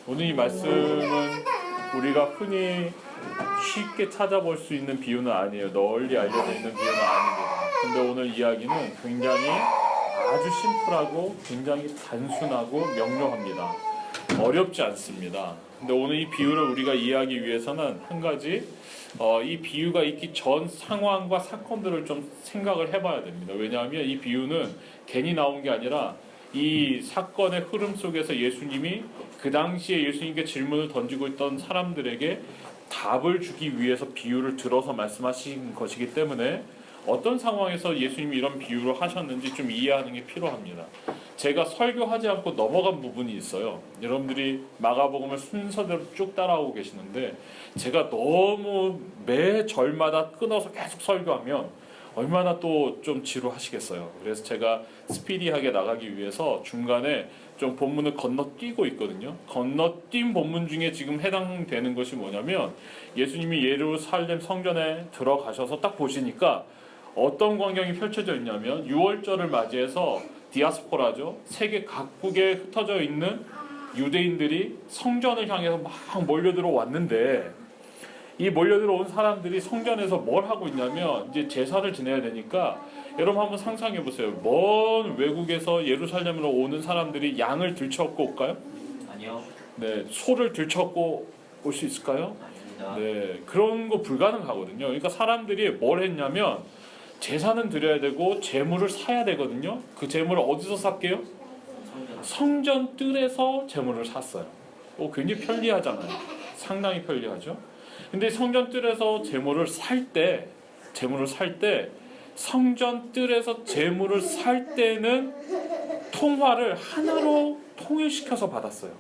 오늘 이 말씀은 우리가 흔히 쉽게 찾아볼 수 있는 비유는 아니에요. 널리 알려져 있는 비유는 아닙니다. 근데 오늘 이야기는 굉장히 아주 심플하고 굉장히 단순하고 명료합니다. 어렵지 않습니다. 근데 오늘 이 비유를 우리가 이해하기 위해서는 한 가지 이 비유가 있기 전 상황과 사건들을 좀 생각을 해봐야 됩니다. 왜냐하면 이 비유는 괜히 나온 게 아니라 이 사건의 흐름 속에서 예수님이 그 당시에 예수님께 질문을 던지고 있던 사람들에게 답을 주기 위해서 비유를 들어서 말씀하신 것이기 때문에 어떤 상황에서 예수님이 이런 비유를 하셨는지 좀 이해하는 게 필요합니다. 제가 설교하지 않고 넘어간 부분이 있어요. 여러분들이 마가복음을 순서대로 쭉 따라오고 계시는데 제가 너무 매 절마다 끊어서 계속 설교하면 얼마나 또 좀 지루하시겠어요. 그래서 제가 스피디하게 나가기 위해서 중간에 좀 본문을 건너뛰고 있거든요. 건너뛴 본문 중에 지금 해당되는 것이 뭐냐면 예수님이 예루살렘 성전에 들어가셔서 딱 보시니까 어떤 광경이 펼쳐져 있냐면 6월절을 맞이해서 디아스포라죠. 세계 각국에 흩어져 있는 유대인들이 성전을 향해서 막 몰려들어 왔는데 이 몰려들어온 사람들이 성전에서 뭘 하고 있냐면 이제 제사를 지내야 되니까 여러분 한번 상상해 보세요. 먼 외국에서 예루살렘으로 오는 사람들이 양을 들쳐업고 올까요? 아니요. 네, 소를 들쳐업고 올 수 있을까요? 아닙니다. 네, 그런 거 불가능하거든요. 그러니까 사람들이 뭘 했냐면 제사는 드려야 되고 제물을 사야 되거든요. 그 제물을 어디서 샀게요? 성전 뜰에서 제물을 샀어요. 굉장히 편리하잖아요. 상당히 편리하죠. 근데 성전 뜰에서 제물을 살 때 성전 뜰에서 제물을 살 때는 통화를 하나로 통일시켜서 받았어요.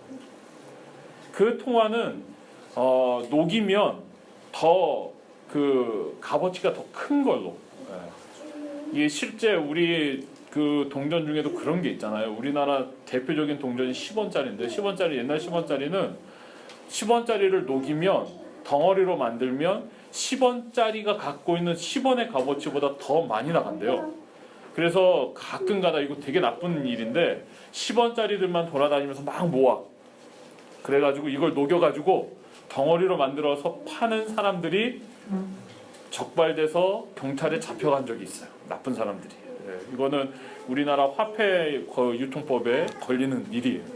그 통화는 녹이면 더 그 값어치가 더 큰 걸로. 이게 실제 우리 그 동전 중에도 그런 게 있잖아요. 우리나라 대표적인 동전이 10원짜리인데 10원짜리 옛날 10원짜리는 10원짜리를 녹이면 덩어리로 만들면 10원짜리가 갖고 있는 10원의 값어치보다 더 많이 나간대요. 그래서 가끔가다 이거 되게 나쁜 일인데 10원짜리들만 돌아다니면서 막 모아. 그래가지고 이걸 녹여가지고 덩어리로 만들어서 파는 사람들이 적발돼서 경찰에 잡혀간 적이 있어요. 나쁜 사람들이. 이거는 우리나라 화폐 유통법에 걸리는 일이에요.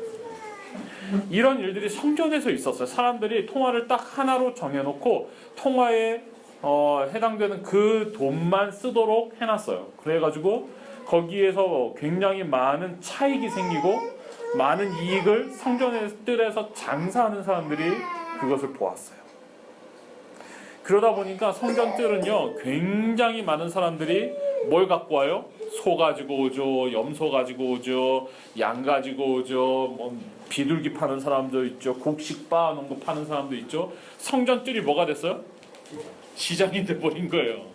이런 일들이 성전에서 있었어요. 사람들이 통화를 딱 하나로 정해놓고 통화에 해당되는 그 돈만 쓰도록 해놨어요. 그래가지고 거기에서 굉장히 많은 차익이 생기고 많은 이익을 성전의 뜰에서 장사하는 사람들이 그것을 보았어요. 그러다 보니까 성전 뜰은요 굉장히 많은 사람들이 뭘 갖고 와요? 소 가지고 오죠, 염소 가지고 오죠, 양 가지고 오죠, 뭐 비둘기 파는 사람도 있죠, 곡식 빻아놓은 거 파는 사람도 있죠. 성전 뜰이 뭐가 됐어요? 시장이 돼버린 거예요.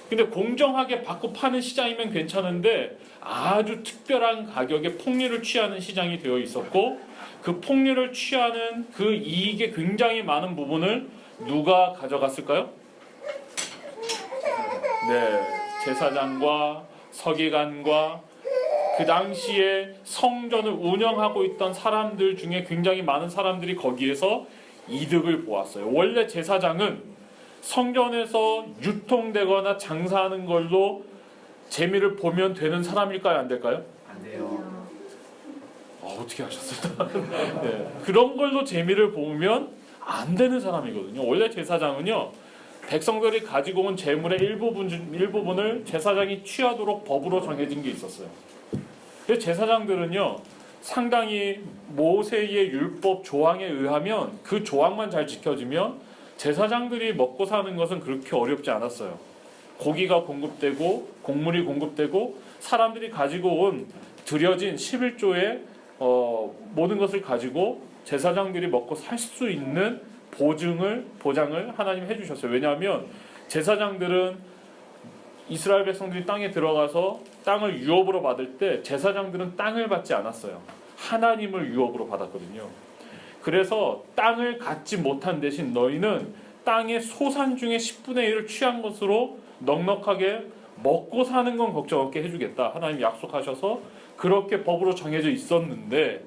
근데 공정하게 받고 파는 시장이면 괜찮은데 아주 특별한 가격에 폭리를 취하는 시장이 되어 있었고 그 폭리를 취하는 그 이익의 굉장히 많은 부분을 누가 가져갔을까요? 네, 제사장과 서기관과 그 당시에 성전을 운영하고 있던 사람들 중에 굉장히 많은 사람들이 거기에서 이득을 보았어요. 원래 제사장은 성전에서 유통되거나 장사하는 걸로 재미를 보면 되는 사람일까요? 안 될까요? 안 돼요. 어떻게 하셨어요? 네, 그런 걸로 재미를 보면 안 되는 사람이거든요. 원래 제사장은요 백성들이 가지고 온 재물의 일부분을 제사장이 취하도록 법으로 정해진 게 있었어요. 그래서 제사장들은요 상당히 모세의 율법 조항에 의하면 그 조항만 잘 지켜지면 제사장들이 먹고 사는 것은 그렇게 어렵지 않았어요. 고기가 공급되고 곡물이 공급되고 사람들이 가지고 온 드려진 11조의 모든 것을 가지고 제사장들이 먹고 살 수 있는 보장을 하나님 해주셨어요. 왜냐하면 제사장들은 이스라엘 백성들이 땅에 들어가서 땅을 유업으로 받을 때 제사장들은 땅을 받지 않았어요. 하나님을 유업으로 받았거든요. 그래서 땅을 갖지 못한 대신 너희는 땅의 소산 중에 10분의 1을 취한 것으로 넉넉하게 먹고 사는 건 걱정 없게 해주겠다. 하나님 약속하셔서 그렇게 법으로 정해져 있었는데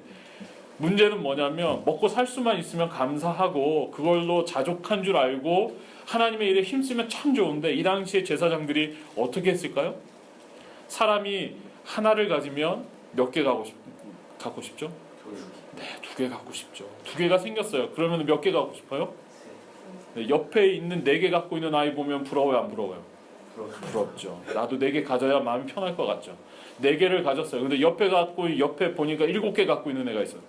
문제는 뭐냐면 먹고 살 수만 있으면 감사하고 그걸로 자족한 줄 알고 하나님의 일에 힘쓰면 참 좋은데, 이 당시에 제사장들이 어떻게 했을까요? 사람이 하나를 가지면 몇 개 갖고 싶죠? 네, 2개 갖고 싶죠. 2개가 생겼어요. 그러면 몇 개 갖고 싶어요? 네, 옆에 있는 4개 갖고 있는 아이 보면 부러워요, 안 부러워요? 부럽죠. 나도 4개 가져야 마음이 편할 것 같죠. 4개를 가졌어요. 근데 옆에 보니까 7개 갖고 있는 애가 있어요.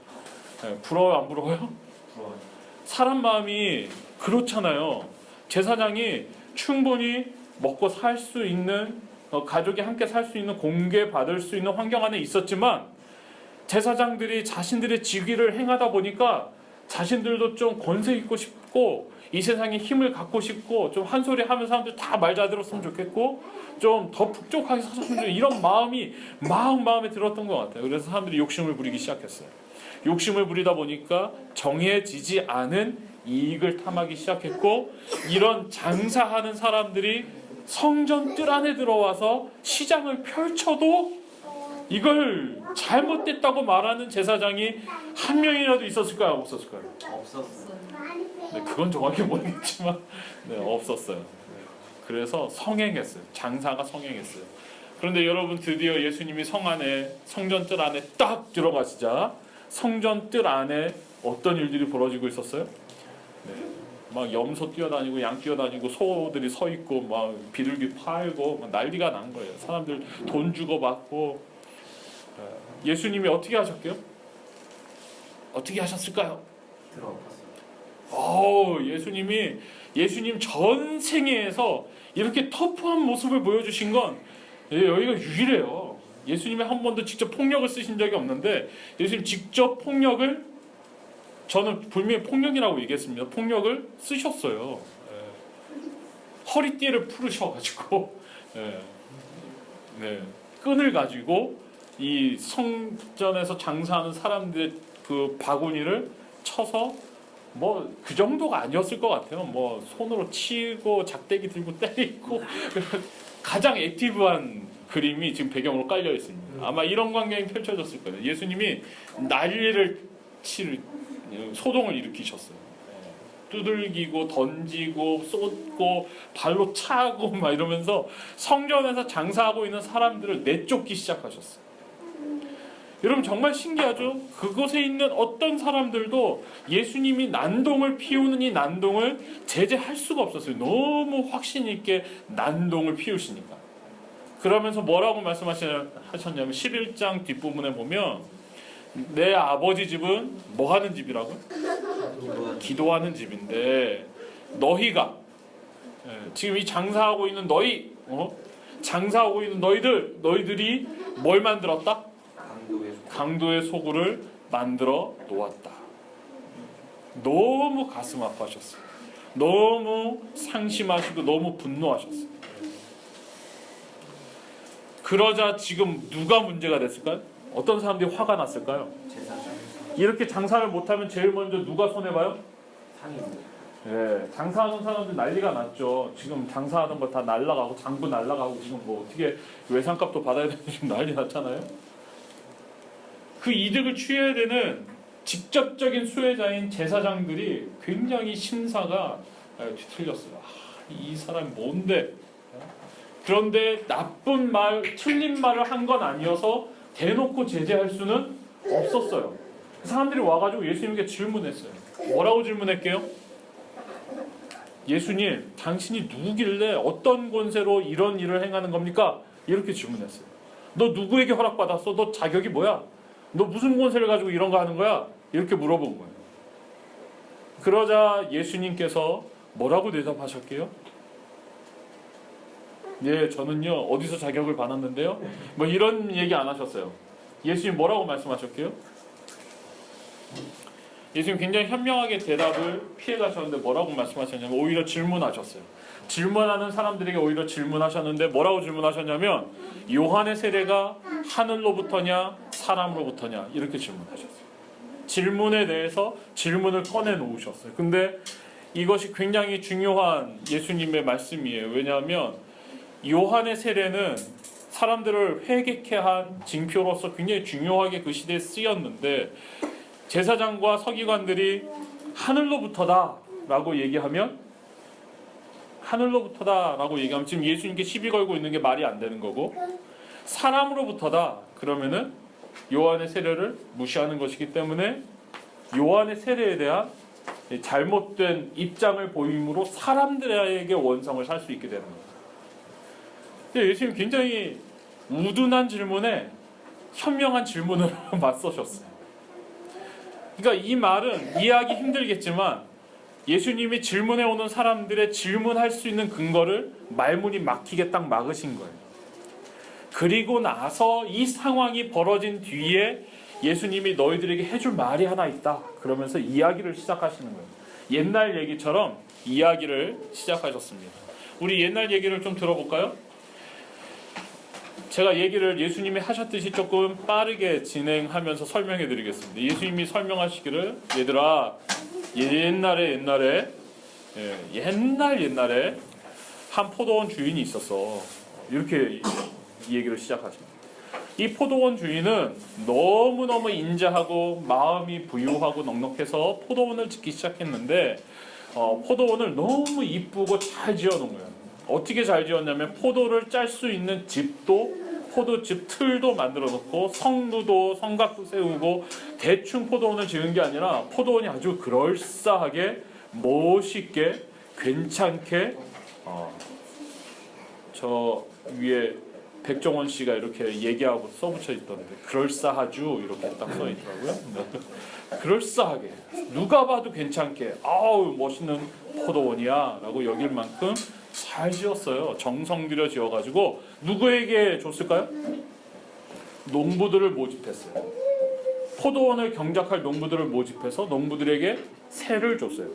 네, 부러워요, 안 부러워요? 부러워요. 사람 마음이 그렇잖아요. 제사장이 충분히 먹고 살 수 있는, 가족이 함께 살 수 있는, 공개받을 수 있는 환경 안에 있었지만, 제사장들이 자신들의 직위를 행하다 보니까 자신들도 좀 권세 있고 싶고 이 세상에 힘을 갖고 싶고 좀 한 소리 하면 사람들 다 말 잘 들었으면 좋겠고 좀 더 풍족하게 살았으면 좋겠고, 이런 마음이 마음에 들었던 것 같아요. 그래서 사람들이 욕심을 부리기 시작했어요. 욕심을 부리다 보니까 정해지지 않은 이익을 탐하기 시작했고, 이런 장사하는 사람들이 성전 뜰 안에 들어와서 시장을 펼쳐도 이걸 잘못됐다고 말하는 제사장이 한 명이라도 있었을까요? 없었을까요? 없었어요. 네, 그건 정확히 모르겠지만 네, 없었어요. 그래서 성행했어요. 장사가 성행했어요. 그런데 여러분, 드디어 예수님이 성전 뜰 안에 딱 들어가시자 성전 뜰 안에 어떤 일들이 벌어지고 있었어요? 네, 막 염소 뛰어다니고 양 뛰어다니고 소들이 서 있고 막 비둘기 팔고 막 난리가 난 거예요. 사람들 돈 주고 받고. 예수님이 어떻게 하셨게요? 어떻게 하셨을까요? 예수님 전 생애에서 이렇게 터프한 모습을 보여주신 건 여기가 유일해요. 예수님이 한 번도 직접 폭력을 쓰신 적이 없는데, 예수님 직접 폭력을, 저는 분명히 폭력이라고 얘기했습니다. 폭력을 쓰셨어요. 허리띠를 풀으셔가지고 끈을 가지고 이 성전에서 장사하는 사람들의 그 바구니를 쳐서, 뭐 그 정도가 아니었을 것 같아요. 뭐 손으로 치고 작대기 들고 때리고 가장 액티브한 그림이 지금 배경으로 깔려 있습니다. 아마 이런 광경이 펼쳐졌을 거예요. 예수님이 난리를 소동을 일으키셨어요. 두들기고 던지고 쏟고 발로 차고 막 이러면서 성전에서 장사하고 있는 사람들을 내쫓기 시작하셨어요. 여러분, 정말 신기하죠? 그곳에 있는 어떤 사람들도 예수님이 난동을 피우는 이 난동을 제재할 수가 없었어요. 너무 확신 있게 난동을 피우시니까. 그러면서 뭐라고 말씀하셨냐면 11장 뒷부분에 보면, 내 아버지 집은 뭐 하는 집이라고요? 기도하는 집인데 너희가, 지금 이 장사하고 있는 장사하고 있는 너희들이 뭘 만들었다? 강도의 소굴을 만들어 놓았다. 너무 가슴 아파하셨어요. 너무 상심하시고 너무 분노하셨어요. 그러자 지금 누가 문제가 됐을까요? 어떤 사람들이 화가 났을까요? 이렇게 장사를 못하면 제일 먼저 누가 손해봐요? 네, 장사하는 사람들 난리가 났죠. 지금 장사하는 거 다 날라가고 장부 날라가고 지금 뭐 어떻게 외상값도 받아야 되는지 지금 난리 났잖아요. 그 이득을 취해야 되는 직접적인 수혜자인 제사장들이 굉장히 심사가 뒤틀렸어요. 이 사람이 뭔데? 그런데 나쁜 말, 틀린 말을 한 건 아니어서 대놓고 제재할 수는 없었어요. 사람들이 와가지고 예수님께 질문했어요. 뭐라고 질문할게요? 예수님, 당신이 누구길래 어떤 권세로 이런 일을 행하는 겁니까? 이렇게 질문했어요. 너 누구에게 허락받았어? 너 자격이 뭐야? 너 무슨 권세를 가지고 이런 거 하는 거야? 이렇게 물어본 거예요. 그러자 예수님께서 뭐라고 대답하셨게요? 예, 저는요 어디서 자격을 받았는데요, 뭐 이런 얘기 안 하셨어요. 예수님 뭐라고 말씀하셨게요? 예수님 굉장히 현명하게 대답을 피해가셨는데 뭐라고 말씀하셨냐면 오히려 질문하셨어요. 질문하는 사람들에게 오히려 질문하셨는데 뭐라고 질문하셨냐면, 요한의 세례가 하늘로부터냐 사람으로부터냐 이렇게 질문하셨어요. 질문에 대해서 질문을 꺼내놓으셨어요. 근데 이것이 굉장히 중요한 예수님의 말씀이에요. 왜냐하면 요한의 세례는 사람들을 회개케 한 징표로서 굉장히 중요하게 그 시대에 쓰였는데, 제사장과 서기관들이 하늘로부터다라고 얘기하면 지금 예수님께 시비 걸고 있는 게 말이 안 되는 거고, 사람으로부터다 그러면은 요한의 세례를 무시하는 것이기 때문에 요한의 세례에 대한 잘못된 입장을 보임으로 사람들에게 원성을 살 수 있게 되는 거예요. 예수님 굉장히 우둔한 질문에 현명한 질문으로 맞서셨어요. 그러니까 이 말은 이해하기 힘들겠지만 예수님이 질문해 오는 사람들의 질문할 수 있는 근거를 말문이 막히게 딱 막으신 거예요. 그리고 나서 이 상황이 벌어진 뒤에 예수님이 너희들에게 해줄 말이 하나 있다 그러면서 이야기를 시작하시는 거예요. 옛날 얘기처럼 이야기를 시작하셨습니다. 우리 옛날 얘기를 좀 들어볼까요? 제가 얘기를 예수님이 하셨듯이 조금 빠르게 진행하면서 설명해 드리겠습니다. 예수님이 설명하시기를, 얘들아, 옛날에 한 포도원 주인이 있었어. 이렇게 얘기를 시작하십니다. 이 포도원 주인은 너무너무 인자하고 마음이 부유하고 넉넉해서 포도원을 짓기 시작했는데 포도원을 너무 이쁘고 잘 지어놓은 거예요. 어떻게 잘 지었냐면 포도를 짤 수 있는 집도, 포도즙 틀도 만들어 놓고 성루도 성곽도 세우고 대충 포도원을 지은 게 아니라 포도원이 아주 그럴싸하게 멋있게 괜찮게 저 위에 백종원 씨가 이렇게 얘기하고 써붙여 있던데 그럴싸하죠 이렇게 딱 써 있더라고요. 그럴싸하게 누가 봐도 괜찮게 아우 멋있는 포도원이야 라고 여길 만큼 잘 지었어요. 정성 들여 지어가지고 누구에게 줬을까요? 농부들을 모집했어요. 포도원을 경작할 농부들을 모집해서 농부들에게 세를 줬어요.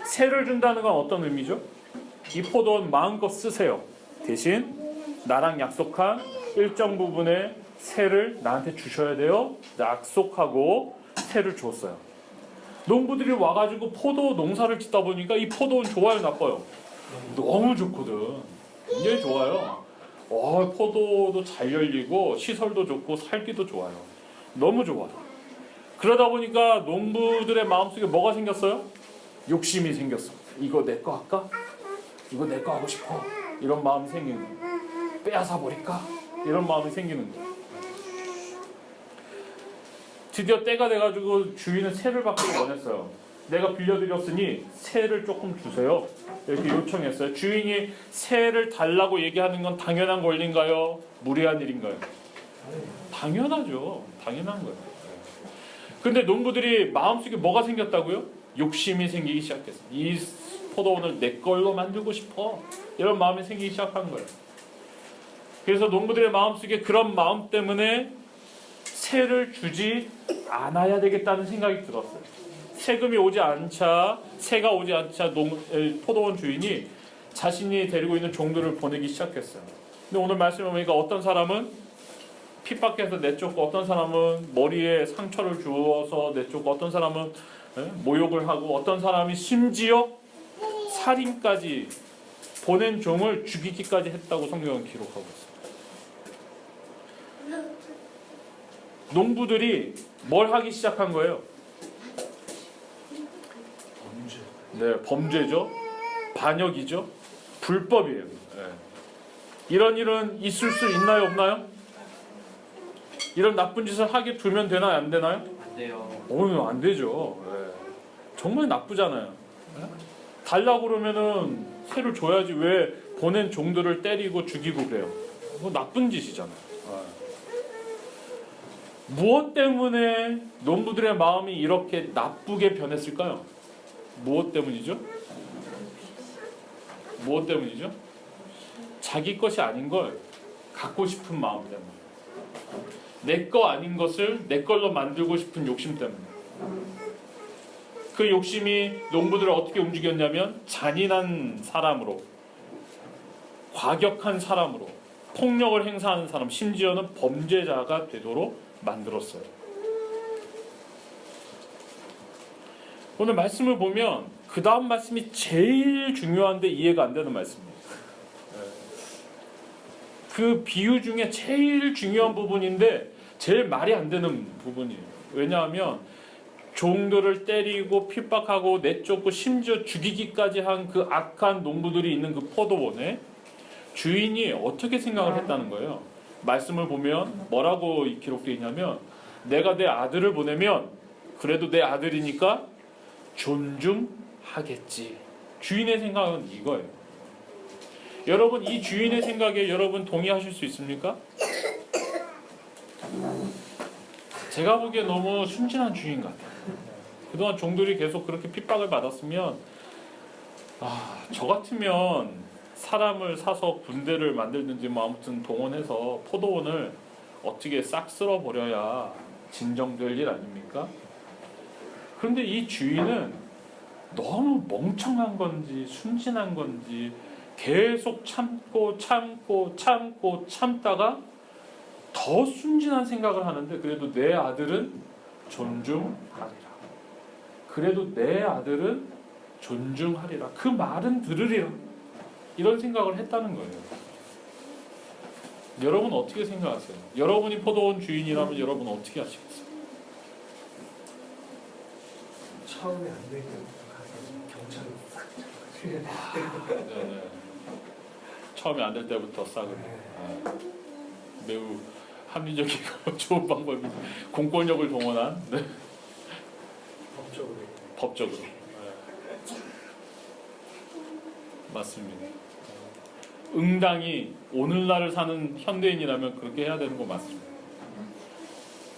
세를 준다는 건 어떤 의미죠? 이 포도원 마음껏 쓰세요. 대신 나랑 약속한 일정 부분의 세를 나한테 주셔야 돼요. 약속하고 세를 줬어요. 농부들이 와가지고 포도 농사를 짓다 보니까 이 포도원 좋아요, 나빠요? 너무 좋거든. 굉장히 좋아요. 포도도 잘 열리고 시설도 좋고 살기도 좋아요. 너무 좋아요. 그러다 보니까 농부들의 마음속에 뭐가 생겼어요? 욕심이 생겼어. 이거 내 거 할까? 이거 내 거 하고 싶어. 이런 마음이 생기는 거예요. 빼앗아 버릴까? 이런 마음이 생기는 거예요. 드디어 때가 돼가지고 주인은 세를 받기를 원했어요. 내가 빌려드렸으니 세를 조금 주세요. 이렇게 요청했어요. 주인이 세를 달라고 얘기하는 건 당연한 권리인가요? 무례한 일인가요? 당연하죠. 당연한 거예요. 근데 농부들이 마음속에 뭐가 생겼다고요? 욕심이 생기기 시작했어요. 이 포도원을 내 걸로 만들고 싶어. 이런 마음이 생기기 시작한 거예요. 그래서 농부들의 마음속에 그런 마음 때문에 세를 주지 않아야 되겠다는 생각이 들었어요. 세금이 오지 않자, 세가 오지 않자 포도원 주인이 자신이 데리고 있는 종들을 보내기 시작했어요. 근데 오늘 말씀을 보니까 어떤 사람은 핍박해서 내쫓고, 어떤 사람은 머리에 상처를 주어서 내쫓고, 어떤 사람은 모욕을 하고, 어떤 사람이 심지어 살인까지, 보낸 종을 죽이기까지 했다고 성경은 기록하고 있어요. 농부들이 뭘 하기 시작한 거예요? 네, 범죄죠. 반역이죠. 불법이에요. 네. 이런 일은 있을 수 있나요, 없나요? 이런 나쁜 짓을 하게 두면 되나요, 안 되나요? 안 돼요. 안 되죠. 네. 정말 나쁘잖아요. 네? 달라고 그러면은 세를 줘야지 왜 보낸 종들을 때리고 죽이고 그래요? 나쁜 짓이잖아요. 네. 무엇 때문에 농부들의 마음이 이렇게 나쁘게 변했을까요? 무엇 때문이죠? 무엇 때문이죠? 자기 것이 아닌 걸 갖고 싶은 마음 때문에, 내 거 아닌 것을 내 걸로 만들고 싶은 욕심 때문에. 그 욕심이 농부들을 어떻게 움직였냐면 잔인한 사람으로, 과격한 사람으로, 폭력을 행사하는 사람, 심지어는 범죄자가 되도록 만들었어요. 오늘 말씀을 보면 그 다음 말씀이 제일 중요한데 이해가 안 되는 말씀이에요. 그 비유 중에 제일 중요한 부분인데 제일 말이 안 되는 부분이에요. 왜냐하면 종들을 때리고 핍박하고 내쫓고 심지어 죽이기까지 한 그 악한 농부들이 있는 그 포도원에 주인이 어떻게 생각을 했다는 거예요. 말씀을 보면 뭐라고 기록되어 있냐면 내가 내 아들을 보내면 그래도 내 아들이니까 존중하겠지. 주인의 생각은 이거예요. 여러분 이 주인의 생각에 여러분 동의하실 수 있습니까? 제가 보기에 너무 순진한 주인 같아요. 그동안 종들이 계속 그렇게 핍박을 받았으면 저 같으면 사람을 사서 군대를 만들든지 뭐 아무튼 동원해서 포도원을 어떻게 싹 쓸어버려야 진정될 일 아닙니까? 그런데 이 주인은 너무 멍청한 건지 순진한 건지 계속 참고 참다가 더 순진한 생각을 하는데 그래도 내 아들은 존중하리라. 그래도 내 아들은 존중하리라. 그 말은 들으리라. 이런 생각을 했다는 거예요. 여러분 어떻게 생각하세요? 여러분이 포도원 주인이라면 여러분 어떻게 하시겠어요? 처음에 안 될 때부터 가서 경찰로 싹 잡아가지고 네네. 처음에 안 될 때부터 싹을. 매우 합리적이고 좋은 방법이 공권력을 동원한 법적으로. 맞습니다. 응당이 오늘날을 사는 현대인이라면 그렇게 해야 되는 거 맞습니다.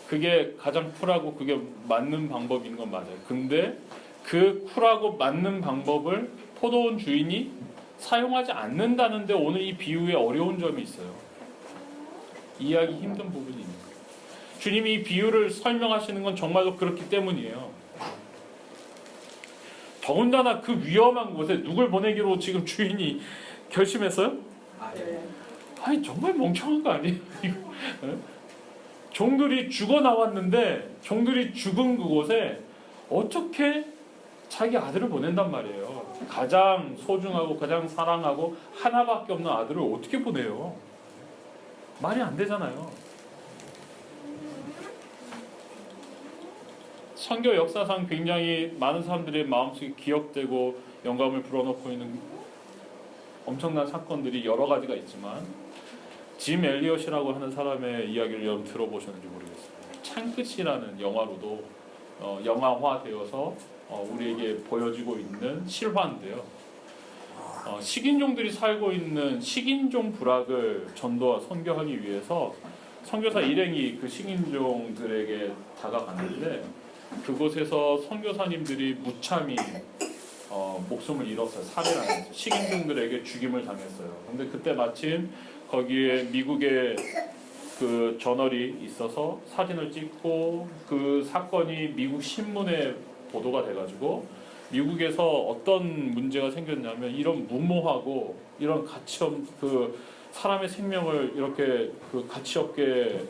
그게 가장 쿨하고 그게 맞는 방법인 건 맞아요. 근데 그 쿨하고 맞는 방법을 포도원 주인이 사용하지 않는다는데 오늘 이 비유에 어려운 점이 있어요. 이해하기 힘든 부분입니다. 주님이 이 비유를 설명하시는 건 정말로 그렇기 때문이에요. 더군다나 그 위험한 곳에 누굴 보내기로 지금 주인이 결심했어요? 아니 정말 멍청한 거 아니에요? 종들이 죽어 나왔는데 종들이 죽은 그곳에 어떻게 자기 아들을 보낸단 말이에요. 가장 소중하고 가장 사랑하고 하나밖에 없는 아들을 어떻게 보내요? 말이 안 되잖아요. 선교 역사상 굉장히 많은 사람들의 마음속에 기억되고 영감을 불어넣고 있는 엄청난 사건들이 여러 가지가 있지만 짐 엘리엇이라고 하는 사람의 이야기를 여러분 들어보셨는지 모르겠어요. 창끝이라는 영화로도 영화화되어서 우리에게 보여지고 있는 실화인데요. 식인종들이 살고 있는 식인종 부락을 전도와 선교하기 위해서 선교사 일행이 그 식인종들에게 다가갔는데 그곳에서 선교사님들이 무참히 목숨을 잃었어요. 살해당했어요. 식인종들에게 죽임을 당했어요. 근데 그때 마침 거기에 미국의 그 저널이 있어서 사진을 찍고 그 사건이 미국 신문에 보도가 돼가지고 미국에서 어떤 문제가 생겼냐면 이런 무모하고 이런 그 사람의 생명을 이렇게 그 가치 없게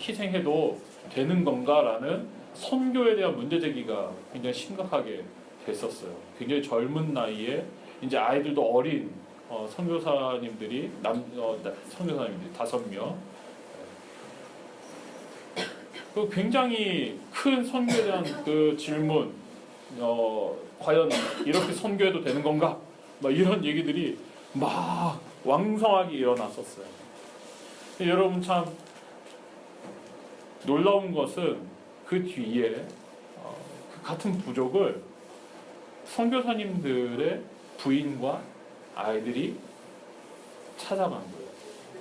희생해도 되는 건가라는 선교에 대한 문제 제기가 굉장히 심각하게 됐었어요. 굉장히 젊은 나이에 이제 아이들도 어린 선교사님들이 선교사님들이 5명 그 굉장히 큰 선교에 대한 그 질문 과연 이렇게 선교해도 되는 건가? 막 이런 얘기들이 막 왕성하게 일어났었어요. 여러분 참 놀라운 것은 그 뒤에 그 같은 부족을 선교사님들의 부인과 아이들이 찾아간 거예요.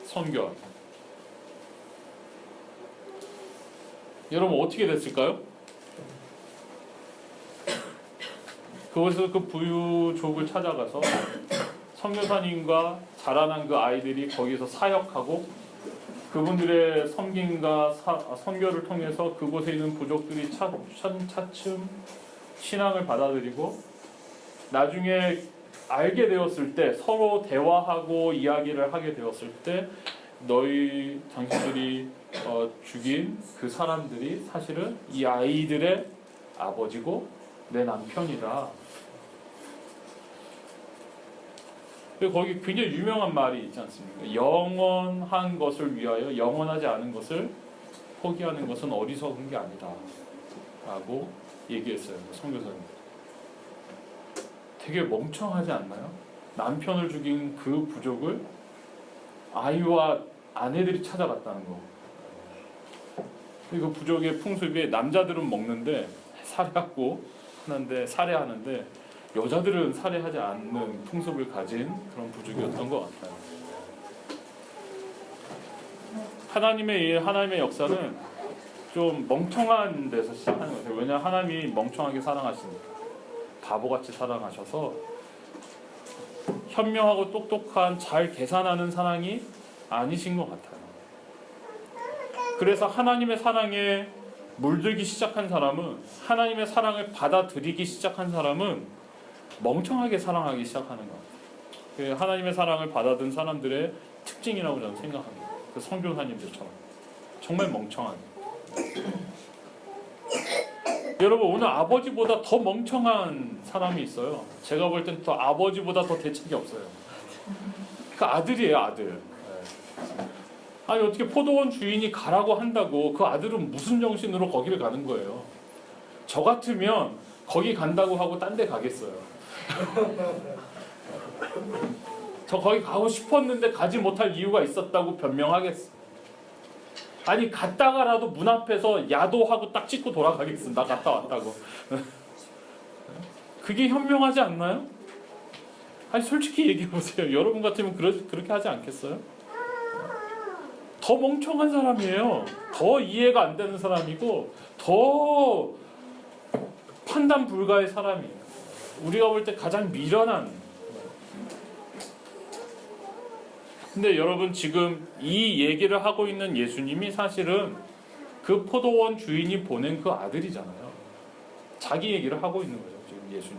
선교하기. 여러분 어떻게 됐을까요? 그곳에서 그 부족을 찾아가서 선교사님과 자라난 그 아이들이 거기서 사역하고 그분들의 섬김과 선교를 통해서 그곳에 있는 부족들이 차츰 신앙을 받아들이고 나중에 알게 되었을 때 서로 대화하고 이야기를 하게 되었을 때 당신들이 죽인 그 사람들이 사실은 이 아이들의 아버지고 내 남편이다. 거기 굉장히 유명한 말이 있지 않습니까? 영원한 것을 위하여 영원하지 않은 것을 포기하는 것은 어리석은 게 아니다. 라고 얘기했어요. 선교사님. 되게 멍청하지 않나요? 남편을 죽인 그 부족을 아이와 아내들이 찾아갔다는 거. 그리고 부족의 풍습이 남자들은 먹는데 살해하는데 여자들은 살해하지 않는 풍습을 가진 그런 부족이었던 것 같아요. 하나님의 역사는 좀 멍청한 데서 시작하는 것 같아요. 왜냐하면 하나님이 멍청하게 사랑하시니까. 바보같이 사랑하셔서 현명하고 똑똑한 잘 계산하는 사랑이 아니신 것 같아요. 그래서 하나님의 사랑에 물들기 시작한 사람은, 하나님의 사랑을 받아들이기 시작한 사람은 멍청하게 사랑하기 시작하는 것 같아요. 하나님의 사랑을 받아든 사람들의 특징이라고 저는 생각합니다. 그 선교사님들처럼 정말 멍청하게. 여러분, 오늘 아버지보다 더 멍청한 사람이 있어요. 제가 볼 땐 더 아버지보다 더 대책이 없어요. 그 아들이에요, 아들. 아니, 어떻게 포도원 주인이 가라고 한다고 그 아들은 무슨 정신으로 거기를 가는 거예요? 저 같으면 거기 간다고 하고 딴 데 가겠어요. 저 거기 가고 싶었는데 가지 못할 이유가 있었다고 변명하겠어. 아니, 갔다가라도 문 앞에서 야도하고 딱 찍고 돌아가겠어. 나 갔다 왔다고. 그게 현명하지 않나요? 아니, 솔직히 얘기해보세요. 여러분 같으면 그렇게 하지 않겠어요? 더 멍청한 사람이에요. 더 이해가 안 되는 사람이고 더 판단 불가의 사람이에요. 우리가 볼 때 가장 미련한. 근데 여러분, 지금 이 얘기를 하고 있는 예수님이 사실은 그 포도원 주인이 보낸 그 아들이잖아요. 자기 얘기를 하고 있는 거죠, 지금 예수님.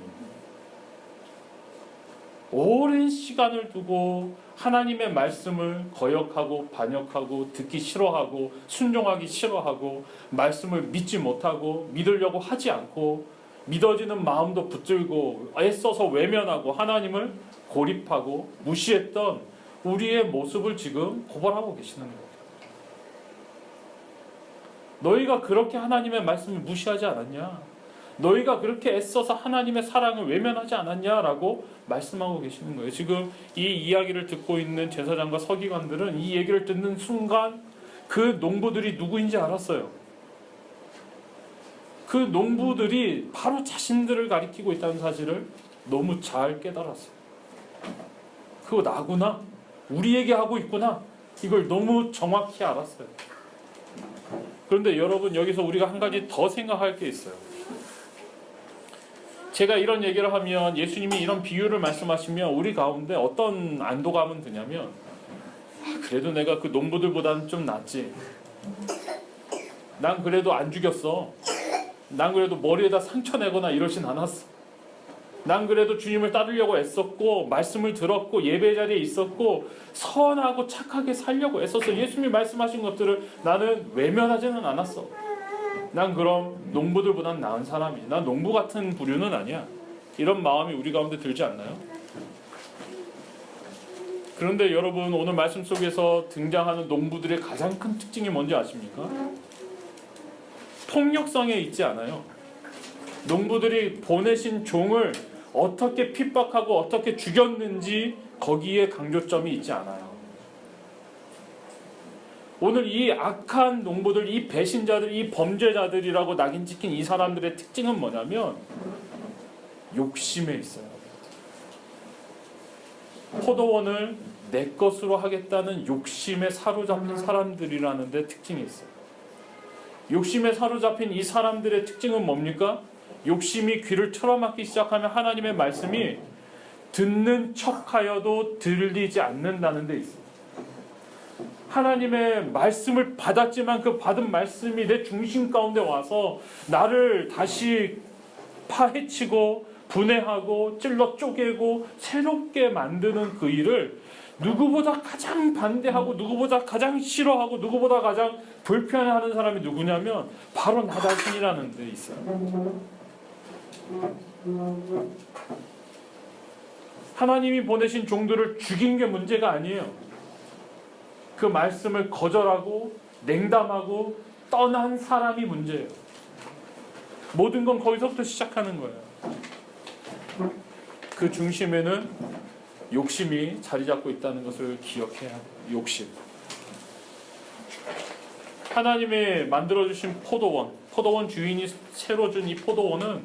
오랜 시간을 두고 하나님의 말씀을 거역하고 반역하고 듣기 싫어하고 순종하기 싫어하고 말씀을 믿지 못하고 믿으려고 하지 않고 믿어지는 마음도 붙들고 애써서 외면하고 하나님을 고립하고 무시했던 우리의 모습을 지금 고발하고 계시는 거예요. 너희가 그렇게 하나님의 말씀을 무시하지 않았냐? 너희가 그렇게 애써서 하나님의 사랑을 외면하지 않았냐라고 말씀하고 계시는 거예요. 지금 이 이야기를 듣고 있는 제사장과 서기관들은 이 얘기를 듣는 순간 그 농부들이 누구인지 알았어요. 그 농부들이 바로 자신들을 가리키고 있다는 사실을 너무 잘 깨달았어요. 그거 나구나? 우리에게 하고 있구나? 이걸 너무 정확히 알았어요. 그런데 여러분, 여기서 우리가 한 가지 더 생각할 게 있어요. 제가 이런 얘기를 하면, 예수님이 이런 비유를 말씀하시면 우리 가운데 어떤 안도감은 드냐면, 그래도 내가 그 농부들보다는 좀 낫지. 난 그래도 안 죽였어. 난 그래도 머리에다 상처 내거나 이러진 않았어. 난 그래도 주님을 따르려고 애썼고 말씀을 들었고 예배 자리에 있었고 선하고 착하게 살려고 애써서 예수님이 말씀하신 것들을 나는 외면하지는 않았어. 난 그럼 농부들보다는 나은 사람이지. 난 농부 같은 부류는 아니야. 이런 마음이 우리 가운데 들지 않나요? 그런데 여러분, 오늘 말씀 속에서 등장하는 농부들의 가장 큰 특징이 뭔지 아십니까? 폭력성에 있지 않아요. 농부들이 보내신 종을 어떻게 핍박하고 어떻게 죽였는지 거기에 강조점이 있지 않아요. 오늘 이 악한 농부들, 이 배신자들, 이 범죄자들이라고 낙인 찍힌 이 사람들의 특징은 뭐냐면 욕심에 있어요. 포도원을 내 것으로 하겠다는 욕심에 사로잡힌 사람들이라는 데 특징이 있어요. 욕심에 사로잡힌 이 사람들의 특징은 뭡니까? 욕심이 귀를 틀어막기 시작하면 하나님의 말씀이 듣는 척하여도 들리지 않는다는 데 있어요. 하나님의 말씀을 받았지만 그 받은 말씀이 내 중심 가운데 와서 나를 다시 파헤치고 분해하고 찔러 쪼개고 새롭게 만드는 그 일을 누구보다 가장 반대하고 누구보다 가장 싫어하고 누구보다 가장 불편해하는 사람이 누구냐면 바로 나 자신이라는 데 있어요. 하나님이 보내신 종들을 죽인 게 문제가 아니에요. 그 말씀을 거절하고 냉담하고 떠난 사람이 문제예요. 모든 건 거기서부터 시작하는 거예요. 그 중심에는 욕심이 자리 잡고 있다는 것을 기억해야 해요. 욕심. 하나님이 만들어주신 포도원 주인이 새로 준 이 포도원은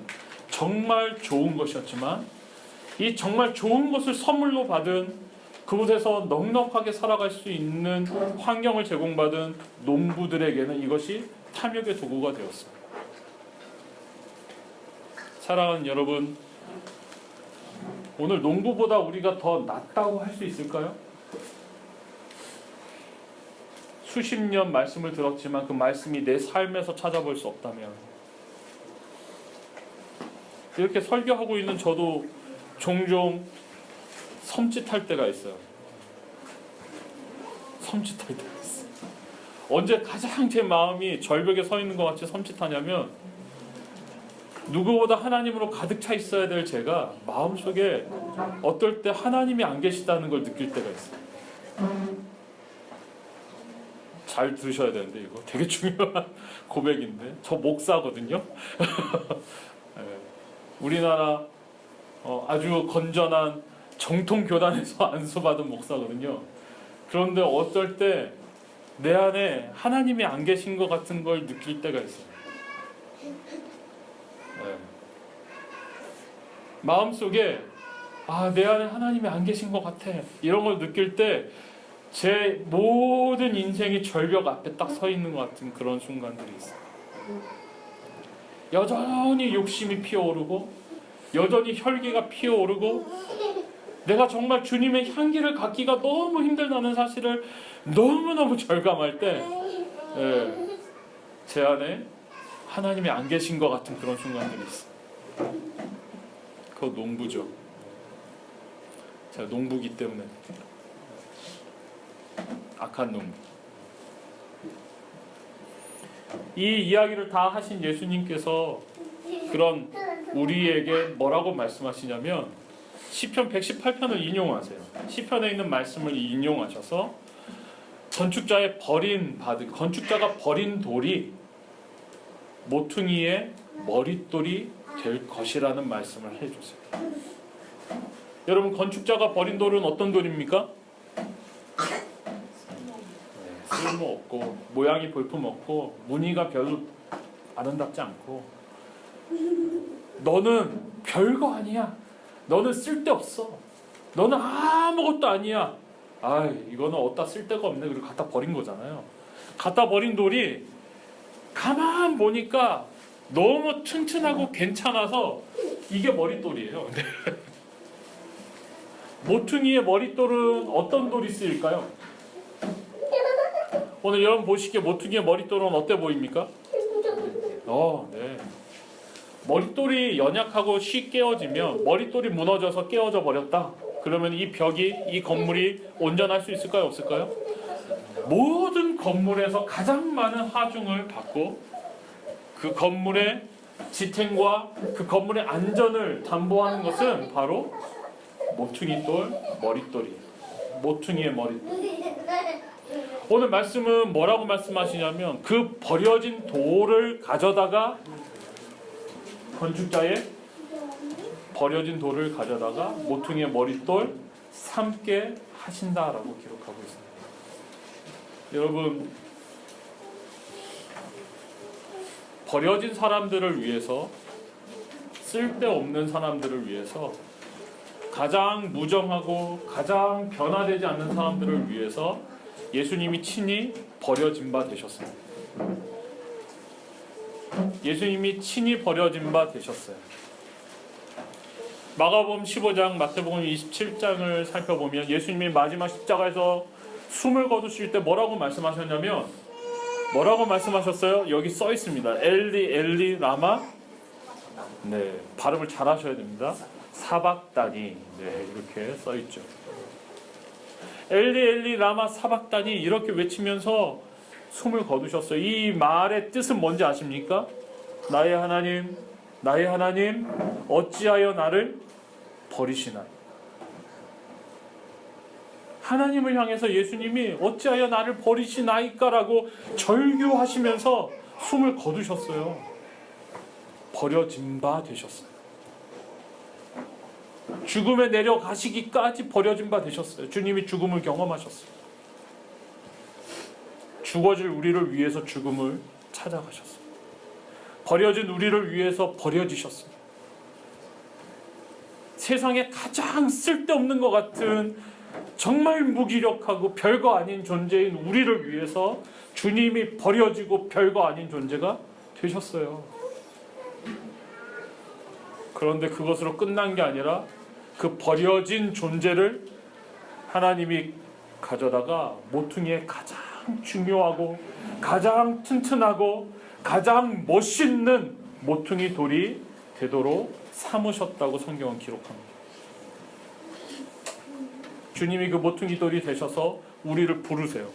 정말 좋은 것이었지만 이 정말 좋은 것을 선물로 받은 그곳에서 넉넉하게 살아갈 수 있는 환경을 제공받은 농부들에게는 이것이 탐욕의 도구가 되었어요. 사랑하는 여러분, 오늘 농부보다 우리가 더 낫다고 할 수 있을까요? 수십 년 말씀을 들었지만 그 말씀이 내 삶에서 찾아볼 수 없다면, 이렇게 설교하고 있는 저도 종종 섬찟할 때가 있어요. 섬찟할 때가 있어요. 언제 가장 제 마음이 절벽에 서 있는 것 같이 섬찟하냐면, 누구보다 하나님으로 가득 차 있어야 될 제가 마음속에 어떨 때 하나님이 안 계시다는 걸 느낄 때가 있어요. 잘 들으셔야 되는데 이거 되게 중요한 고백인데, 저 목사거든요. 우리나라 아주 건전한 정통 교단에서 안수받은 목사거든요. 그런데 어떨 때 내 안에 하나님이 안 계신 것 같은 걸 느낄 때가 있어요. 마음속에 내 안에 하나님이 안 계신 것 같아, 이런 걸 느낄 때 제 모든 인생이 절벽 앞에 딱 서 있는 것 같은 그런 순간들이 있어요. 여전히 욕심이 피어오르고 여전히 혈기가 피어오르고 내가 정말 주님의 향기를 갖기가 너무 힘들다는 사실을 너무너무 절감할 때 제 안에 하나님이 안 계신 것 같은 그런 순간들이 있어요. 그거 농부죠. 제가 농부기 때문에. 악한 농부. 이 이야기를 다 하신 예수님께서 그런 우리에게 뭐라고 말씀하시냐면, 시편 118편을 인용하세요. 시편에 있는 말씀을 인용하셔서 건축자가 버린 돌이 모퉁이의 머릿돌이 될 것이라는 말씀을 해주세요. 여러분, 건축자가 버린 돌은 어떤 돌입니까? 쓸모없고 모양이 볼품없고 무늬가 별로 아름답지 않고, 너는 별거 아니야, 너는 쓸데없어, 너는 아무것도 아니야, 이거는 어디다 쓸데가 없네, 그리고 갖다 버린 거잖아요. 갖다 버린 돌이 가만 보니까 너무 튼튼하고 괜찮아서 이게 머릿돌이에요. 모퉁이의 머릿돌은 어떤 돌이 쓰일까요? 오늘 여러분 보시기에 모퉁이의 머릿돌은 어때 보입니까? 네. 머릿돌이 연약하고 쉽게 깨어지면, 머릿돌이 무너져서 깨어져 버렸다, 그러면 이 벽이, 이 건물이 온전할 수 있을까요? 없을까요? 모든 건물에서 가장 많은 하중을 받고 그 건물의 지탱과 그 건물의 안전을 담보하는 것은 바로 모퉁이돌, 머릿돌이에요. 모퉁이의 머릿돌. 오늘 말씀은 뭐라고 말씀하시냐면, 그 버려진 돌을 가져다가, 건축자의 버려진 돌을 가져다가 모퉁이의 머릿돌 삼게 하신다라고 기록하고 있습니다. 여러분, 버려진 사람들을 위해서, 쓸데없는 사람들을 위해서, 가장 무정하고 가장 변화되지 않는 사람들을 위해서 예수님이 친히 버려진 바 되셨습니다. 예수님이 친히 버려진 바 되셨어요. 마가복음 15장, 마태복음 27장을 살펴보면 예수님이 마지막 십자가에서 숨을 거두실 때 뭐라고 말씀하셨냐면, 뭐라고 말씀하셨어요? 여기 써 있습니다. 엘리 엘리 라마, 발음을 잘 하셔야 됩니다. 사박다니, 이렇게 써 있죠. 엘리 엘리 라마 사박다니, 이렇게 외치면서 숨을 거두셨어요. 이 말의 뜻은 뭔지 아십니까? 나의 하나님, 나의 하나님, 어찌하여 나를 버리시나요? 하나님을 향해서 예수님이 어찌하여 나를 버리시나이까라고 절규하시면서 숨을 거두셨어요. 버려진 바 되셨어요. 죽음에 내려가시기까지 버려진 바 되셨어요. 주님이 죽음을 경험하셨어요. 죽어질 우리를 위해서 죽음을 찾아가셨어요. 버려진 우리를 위해서 버려지셨어요. 세상에 가장 쓸데없는 것 같은 정말 무기력하고 별거 아닌 존재인 우리를 위해서 주님이 버려지고 별거 아닌 존재가 되셨어요. 그런데 그것으로 끝난 게 아니라 그 버려진 존재를 하나님이 가져다가 모퉁이에 가장 중요하고 가장 튼튼하고 가장 멋있는 모퉁이 돌이 되도록 삼으셨다고 성경은 기록합니다. 주님이 그 모퉁이 돌이 되셔서 우리를 부르세요.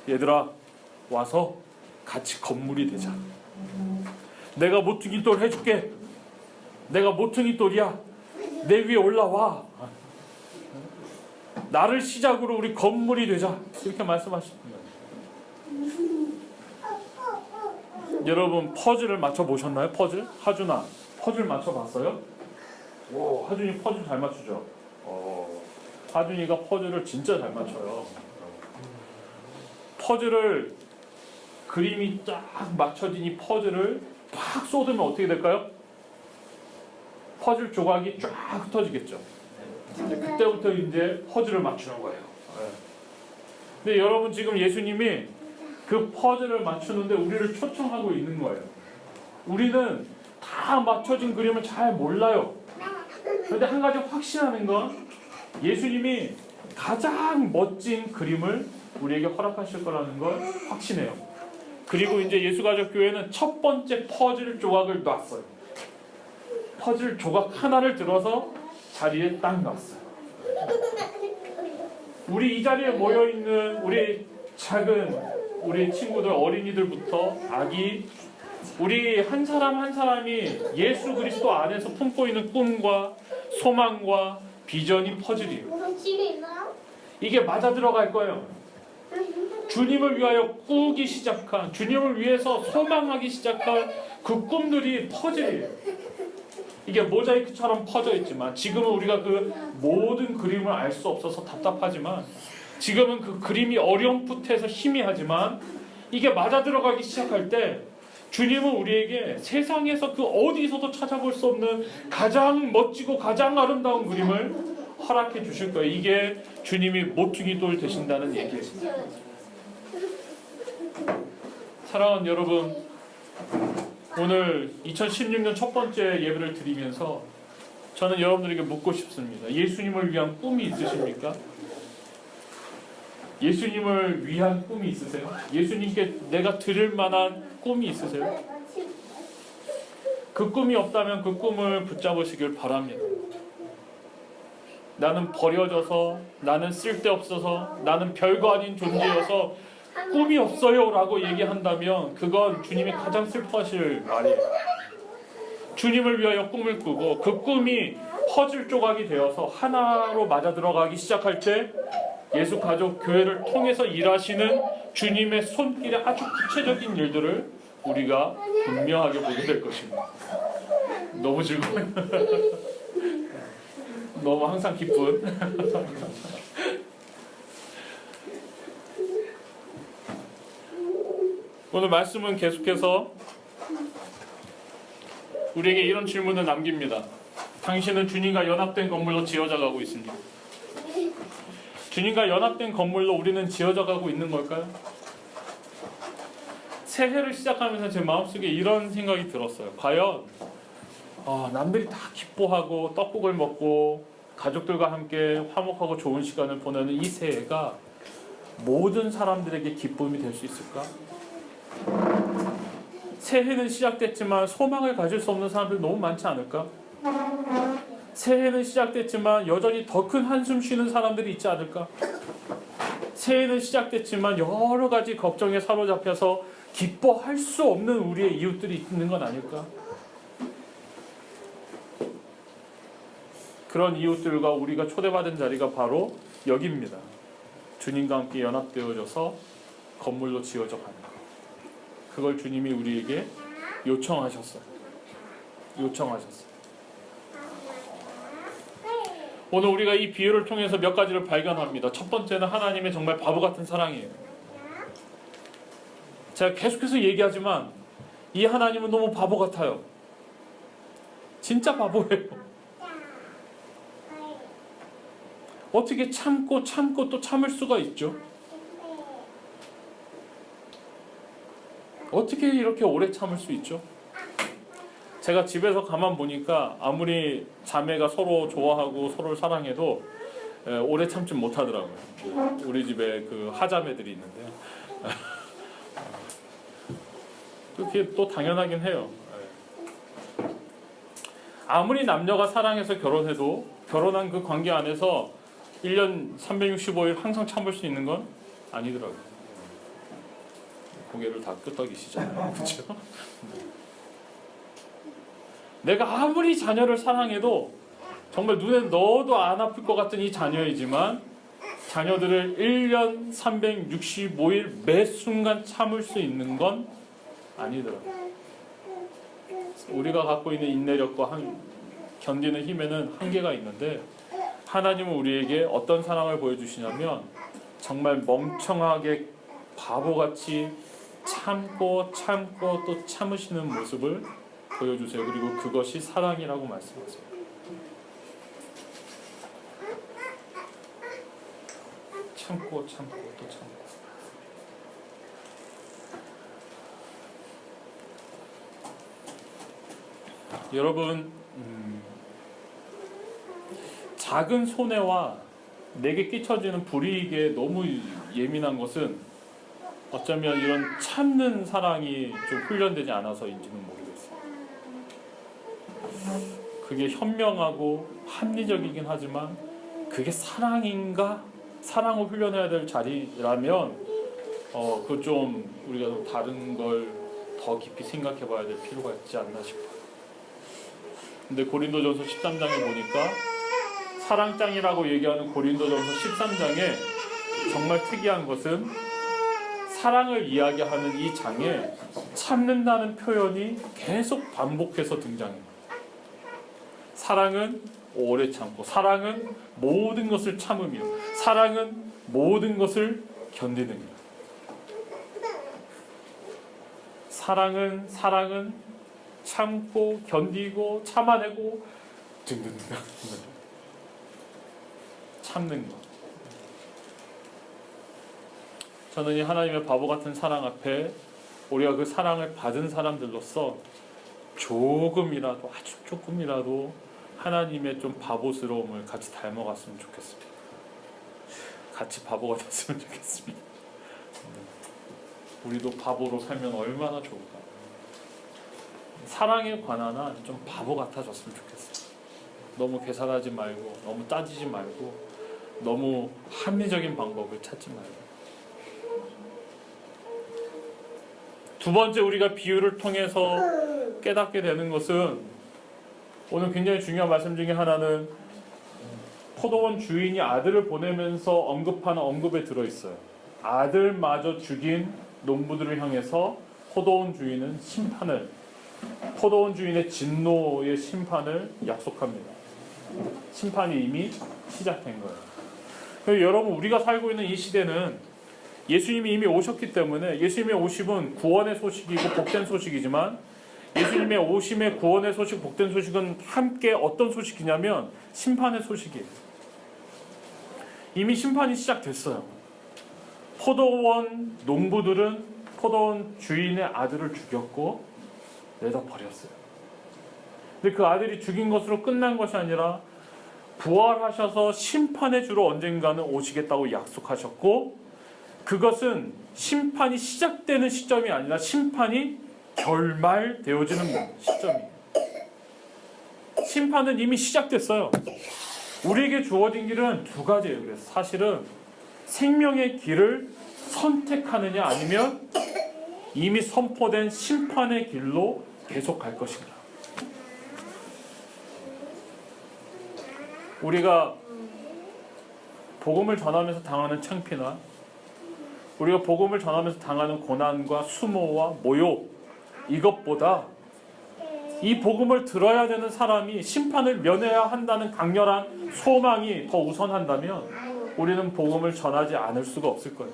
얘들아, 와서 같이 건물이 되자. 내가 모퉁이 돌 해줄게. 내가 모퉁이 돌이야. 내 위에 올라와. 나를 시작으로 우리 건물이 되자. 이렇게 말씀하십니다. 여러분 퍼즐을 맞춰보셨나요? 퍼즐? 하준아, 퍼즐 맞춰봤어요? 오, 하준이 퍼즐 잘 맞추죠? 하준이가 퍼즐을 진짜 잘 맞춰요. 퍼즐을 그림이 딱 맞춰진 이 퍼즐을 팍 쏟으면 어떻게 될까요? 퍼즐 조각이 쫙 흩어지겠죠. 그때부터 이제 퍼즐을 맞추는 거예요. 근데 여러분 지금 예수님이 그 퍼즐을 맞추는데 우리를 초청하고 있는 거예요. 우리는 다 맞춰진 그림을 잘 몰라요. 그런데 한 가지 확신하는 건 예수님이 가장 멋진 그림을 우리에게 허락하실 거라는 걸 확신해요. 그리고 이제 예수가족교회는 첫 번째 퍼즐 조각을 놨어요. 퍼즐 조각 하나를 들어서 자리에 딱 놨어요. 우리 이 자리에 모여있는 우리 작은 우리 친구들, 어린이들부터 아기, 우리 한 사람 한 사람이 예수 그리스도 안에서 품고 있는 꿈과 소망과 비전이 퍼즐이에요. 이게 맞아 들어갈 거예요. 주님을 위하여 꾸기 시작한, 주님을 위해서 소망하기 시작한 그 꿈들이 퍼즐이에요. 이게 모자이크처럼 퍼져 있지만 지금은 우리가 그 모든 그림을 알 수 없어서 답답하지만 지금은 그 그림이 어렴풋해서 희미하지만 이게 맞아 들어가기 시작할 때 주님은 우리에게 세상에서 그 어디서도 찾아볼 수 없는 가장 멋지고 가장 아름다운 그림을 허락해 주실 거예요. 이게 주님이 모퉁이 돌 되신다는 얘기예요. 사랑하는 여러분, 오늘 2016년 첫 번째 예배를 드리면서 저는 여러분들에게 묻고 싶습니다. 예수님을 위한 꿈이 있으십니까? 예수님을 위한 꿈이 있으세요? 예수님께 내가 드릴 만한 꿈이 있으세요? 그 꿈이 없다면 그 꿈을 붙잡으시길 바랍니다. 나는 버려져서, 나는 쓸데없어서, 나는 별거 아닌 존재여서 꿈이 없어요 라고 얘기한다면 그건 주님이 가장 슬퍼하실 말이에요. 주님을 위하여 꿈을 꾸고 그 꿈이 퍼즐 조각이 되어서 하나로 맞아 들어가기 시작할 때 예수 가족 교회를 통해서 일하시는 주님의 손길의 아주 구체적인 일들을 우리가 분명하게 보게 될 것입니다. 너무 즐거워요. 너무 항상 기쁜. 오늘 말씀은 계속해서 우리에게 이런 질문을 남깁니다. 당신은 주님과 연합된 건물로 지어져 가고 있습니다. 주님과 연합된 건물로 우리는 지어져 가고 있는 걸까요? 새해를 시작하면서 제 마음속에 이런 생각이 들었어요. 과연 남들이 다 기뻐하고 떡국을 먹고 가족들과 함께 화목하고 좋은 시간을 보내는 이 새해가 모든 사람들에게 기쁨이 될 수 있을까? 새해는 시작됐지만 소망을 가질 수 없는 사람들이 너무 많지 않을까? 새해는 시작됐지만 여전히 더 큰 한숨 쉬는 사람들이 있지 않을까? 새해는 시작됐지만 여러 가지 걱정에 사로잡혀서 기뻐할 수 없는 우리의 이웃들이 있는 건 아닐까? 그런 이웃들과 우리가 초대받은 자리가 바로 여기입니다. 주님과 함께 연합되어져서 건물로 지어져 가는 것. 그걸 주님이 우리에게 요청하셨어요. 요청하셨어요. 오늘 우리가 이 비유를 통해서 몇 가지를 발견합니다. 첫 번째는 하나님의 정말 바보 같은 사랑이에요. 제가 계속해서 얘기하지만 이 하나님은 너무 바보 같아요. 진짜 바보예요. 어떻게 참고 또 참을 수가 있죠? 어떻게 이렇게 오래 참을 수 있죠? 제가 집에서 가만 보니까 아무리 자매가 서로 좋아하고 서로를 사랑해도 오래 참지 못하더라고요. 우리 집에 그 하자매들이 있는데요. 그게 또 당연하긴 해요. 아무리 남녀가 사랑해서 결혼해도 결혼한 그 관계 안에서 1년 365일 항상 참을 수 있는 건 아니더라고요. 고개를 다 끄덕이시잖아요. 그렇죠? 내가 아무리 자녀를 사랑해도 정말 눈에 넣어도 안 아플 것 같은 이 자녀이지만 자녀들을 1년 365일 매 순간 참을 수 있는 건 아니더라고요. 우리가 갖고 있는 인내력과 견디는 힘에는 한계가 있는데 하나님은 우리에게 어떤 사랑을 보여주시냐면 정말 멍청하게 바보같이 참고 또 참으시는 모습을 보여주세요. 그리고 그것이 사랑이라고 말씀하세요. 참고 또 참고. 여러분, 작은 손해와 내게 끼쳐지는 불이익에 너무 예민한 것은 어쩌면 이런 참는 사랑이 좀 훈련되지 않아서인지는 모르겠어요. 그게 현명하고 합리적이긴 하지만 그게 사랑인가? 사랑을 훈련해야 될 자리라면 그 좀 우리가 좀 다른 걸 더 깊이 생각해 봐야 될 필요가 있지 않나 싶어요. 근데 고린도전서 13장에 보니까 사랑장이라고 얘기하는 고린도전서 13장에 정말 특이한 것은 사랑을 이야기하는 이 장에 참는다는 표현이 계속 반복해서 등장해요. 사랑은 오래 참고, 사랑은 모든 것을 참으며, 사랑은 모든 것을 견디느니라. 사랑은 참고 견디고 참아내고 등등등 참는 것. 저는 이 하나님의 바보 같은 사랑 앞에 우리가 그 사랑을 받은 사람들로서 조금이라도 아주 조금이라도 하나님의 좀 바보스러움을 같이 닮아갔으면 좋겠습니다. 같이 바보가 됐으면 좋겠습니다. 우리도 바보로 살면 얼마나 좋을까. 사랑에 관한 한 좀 바보 같아졌으면 좋겠어요. 너무 계산하지 말고, 너무 따지지 말고, 너무 합리적인 방법을 찾지 말고. 두 번째 우리가 비유를 통해서 깨닫게 되는 것은 오늘 굉장히 중요한 말씀 중에 하나는 포도원 주인이 아들을 보내면서 언급하는 언급에 들어있어요. 아들마저 죽인 농부들을 향해서 포도원 주인은 포도원 주인의 진노의 심판을 약속합니다. 심판이 이미 시작된 거예요. 그래서 여러분, 우리가 살고 있는 이 시대는 예수님이 이미 오셨기 때문에 예수님의 오심은 구원의 소식이고 복된 소식이지만 예수님의 오심의 구원의 소식, 복된 소식은 함께 어떤 소식이냐면 심판의 소식이에요. 이미 심판이 시작됐어요. 포도원 농부들은 포도원 주인의 아들을 죽였고 내다버렸어요. 근데 그 아들이 죽인 것으로 끝난 것이 아니라 부활하셔서 심판의 주로 언젠가는 오시겠다고 약속하셨고, 그것은 심판이 시작되는 시점이 아니라 심판이 결말되어지는 시점이에요. 심판은 이미 시작됐어요. 우리에게 주어진 길은 두 가지예요. 그래서 사실은 생명의 길을 선택하느냐 아니면 이미 선포된 심판의 길로 계속 갈 것인가. 우리가 복음을 전하면서 당하는 창피나 우리가 복음을 전하면서 당하는 고난과 수모와 모욕, 이것보다 이 복음을 들어야 되는 사람이 심판을 면해야 한다는 강렬한 소망이 더 우선한다면 우리는 복음을 전하지 않을 수가 없을 거예요.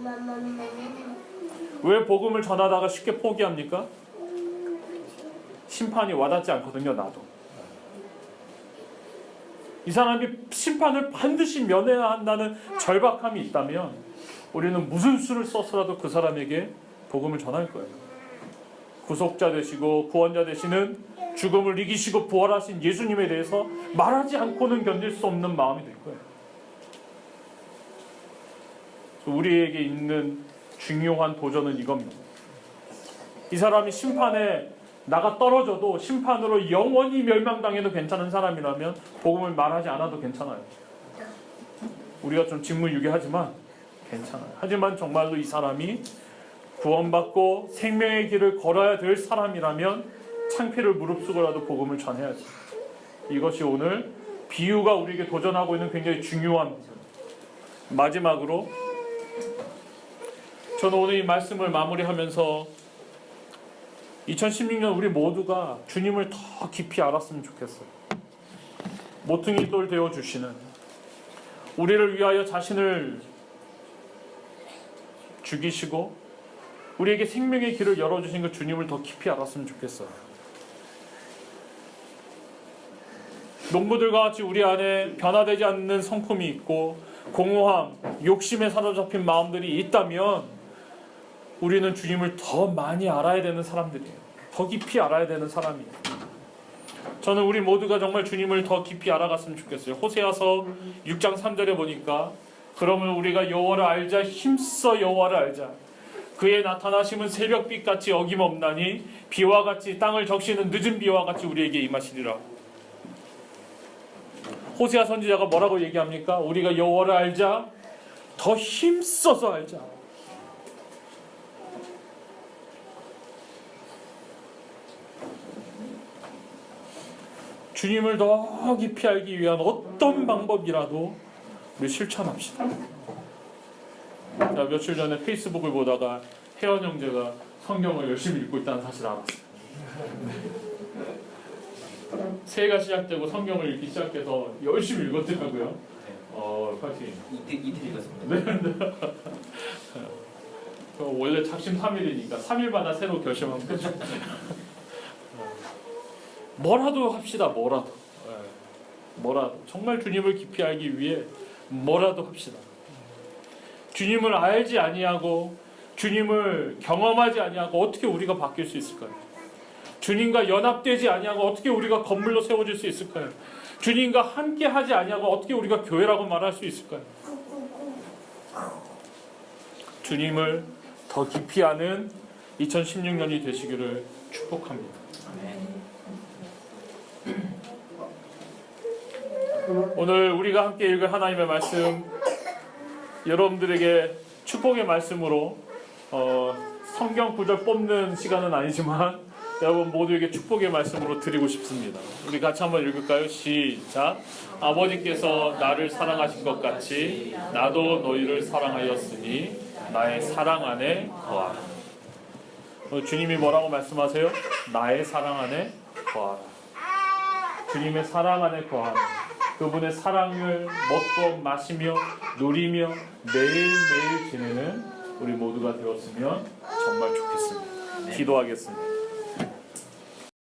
왜 복음을 전하다가 쉽게 포기합니까? 심판이 와닿지 않거든요. 나도. 이 사람이 심판을 반드시 면해야 한다는 절박함이 있다면 우리는 무슨 수를 써서라도 그 사람에게 복음을 전할 거예요. 구속자 되시고 구원자 되시는 죽음을 이기시고 부활하신 예수님에 대해서 말하지 않고는 견딜 수 없는 마음이 될 거예요. 우리에게 있는 중요한 도전은 이겁니다. 이 사람이 심판에 나가 떨어져도 심판으로 영원히 멸망당해도 괜찮은 사람이라면 복음을 말하지 않아도 괜찮아요. 우리가 좀 직무유기하지만 괜찮아요. 하지만 정말로 이 사람이 구원받고 생명의 길을 걸어야 될 사람이라면 창피를 무릅쓰고라도 복음을 전해야지. 이것이 오늘 비유가 우리에게 도전하고 있는 굉장히 중요한 마지막으로 저는 오늘 이 말씀을 마무리하면서 2016년 우리 모두가 주님을 더 깊이 알았으면 좋겠어요. 모퉁이 돌 되어주시는 우리를 위하여 자신을 죽이시고 우리에게 생명의 길을 열어주신 그 주님을 더 깊이 알았으면 좋겠어요. 농부들과 같이 우리 안에 변화되지 않는 성품이 있고 공허함, 욕심에 사로잡힌 마음들이 있다면 우리는 주님을 더 많이 알아야 되는 사람들이에요. 더 깊이 알아야 되는 사람이에요. 저는 우리 모두가 정말 주님을 더 깊이 알아갔으면 좋겠어요. 호세아서 6장 3절에 보니까 그러면 우리가 여호와를 알자 힘써 여호와를 알자 그의 나타나심은 새벽빛같이 어김없나니 비와 같이 땅을 적시는 늦은 비와 같이 우리에게 임하시리라. 호세아 선지자가 뭐라고 얘기합니까? 우리가 여호와를 알자 더 힘써서 알자. 주님을 더 깊이 알기 위한 어떤 방법이라도 우리 실천합시다. 자, 며칠 전에 페이스북을 보다가 혜원 형제가 성경을 열심히 읽고 있다는 사실을 알았어요. 새해가 시작되고 성경을 읽기 시작해서 열심히 읽었더라고요. 파이팅. 이틀 읽었습니다. 원래 작심 3일이니까 3일마다 새로 결심하면 되죠. 뭐라도 합시다. 뭐라도. 뭐라도. 정말 주님을 깊이 알기 위해 뭐라도 합시다. 주님을 알지 아니하고 주님을 경험하지 아니하고 어떻게 우리가 바뀔 수 있을까요? 주님과 연합되지 아니하고 어떻게 우리가 건물로 세워질 수 있을까요? 주님과 함께하지 아니하고 어떻게 우리가 교회라고 말할 수 있을까요? 주님을 더 깊이 아는 2016년이 되시기를 축복합니다. 오늘 우리가 함께 읽을 하나님의 말씀 여러분들에게 축복의 말씀으로 성경 구절 뽑는 시간은 아니지만 여러분 모두에게 축복의 말씀으로 드리고 싶습니다. 우리 같이 한번 읽을까요? 시작. 아버지께서 나를 사랑하신 것 같이 나도 너희를 사랑하였으니 나의 사랑 안에 거하라. 주님이 뭐라고 말씀하세요? 나의 사랑 안에 거하라. 주님의 사랑 안에 거하라. 그분의 사랑을 먹고 마시며 누리며 매일매일 지내는 우리 모두가 되었으면 정말 좋겠습니다. 기도하겠습니다.